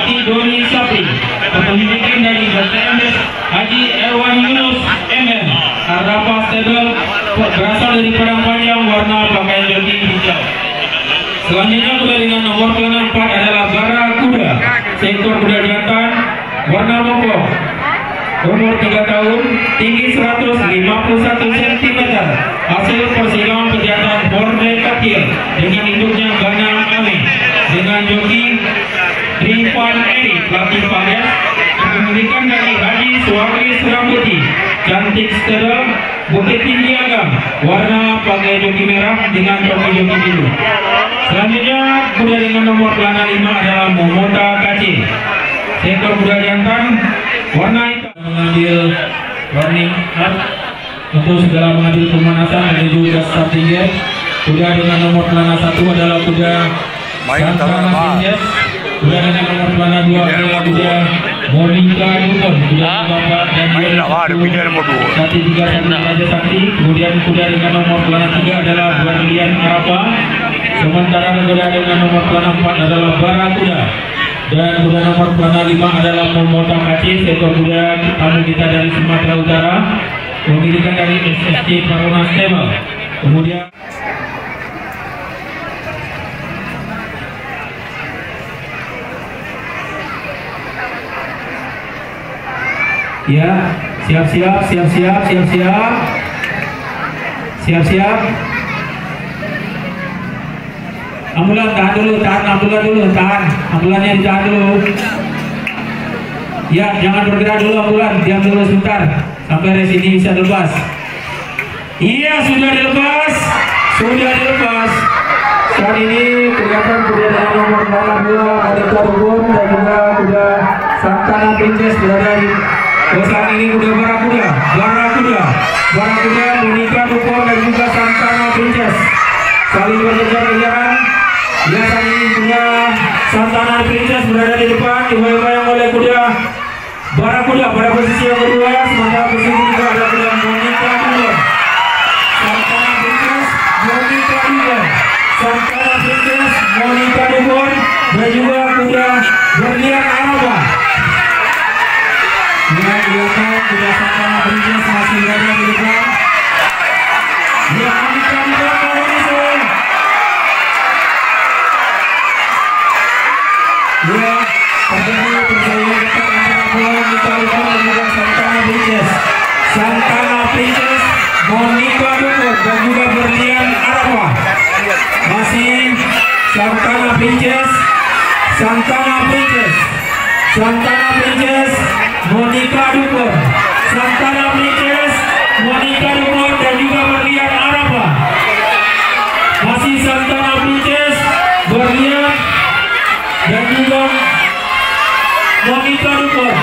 Ati Doni Sapri, kepemilikan dari BTMS Haji Erwan Yunus MM, Arapa Stable berasal dari Padang Panjang, warna pakaian joki hijau. Selanjutnya kuda dengan nomor pelana 4 adalah Barakuda, seekor kuda jantan, warna monggo, umur 3 tahun, tinggi 151 cm, hasil persilangan pejantan Borneo Kecil dengan induknya Ganang Ame, dengan joki Rifan Eri, pelatih Pagas, kepemilikan dari Haji Suwari Surambuti, cantik stedel, Bukit Tinggi Agam, warna pakai joki merah dengan topi joki biru. Selanjutnya kuda dengan nomor pelana 5 adalah Momota Kaci, seekor kuda jantan, warna hitam. Mengambil warning up untuk segala mengambil pemanasan menuju ke starting gate. Kuda dengan nomor pelana 1 adalah kuda Santana Princess. Kuda dengan nomor pelana 2 adalah kuda Monica Dukon, kuda Bapak dan Sati 3 Raja Sakti. Kemudian kuda dengan nomor pelana 3 adalah Guardian Arapa. Sementara kuda dengan nomor pelana 4 adalah Barakuda. Dan kuda nomor pelana 5 adalah Momota Kaci, seekor kuda tamu kita dari Sumatera Utara, pemilikan dari SSC Taruna Stable. Kemudian ya, siap. Ambulan tahan dulu, ambulannya ditahan dulu. Ya, jangan bergerak dulu ambulan, diam dulu sebentar sampai res ini bisa dilepas. Iya, sudah dilepas. Saat ini kelihatan kuda dengan nomor 2 Monica Dukun dan juga kuda Santana Princess berada di saat ini kuda Barakuda, Monica Dukun dan juga Santana Princess saling berkejar-kejaran. Ya, saat ini kuda Santana Princess berada di depan, dibayang oleh kuda Barakuda pada posisi yang kedua. Sementara posisi ketiga ada kuda Monica Dukun, Santana Princess, Monica Dukun dan juga kuda Berlian Araba. Ya, kelihatan kuda Santana Princess masih berada di depan. Ya, Monica Dukun menyusul. Ya, terjadi persaingan ketat antara Monica Dukun dan juga Santana Princess, Monica Dukun dan juga Berlian Araba. Masih Santana Princess, Monica Dukun, dan juga Berlian Araba. Masih Santana Princess, Berlian dan juga Monica Dukun.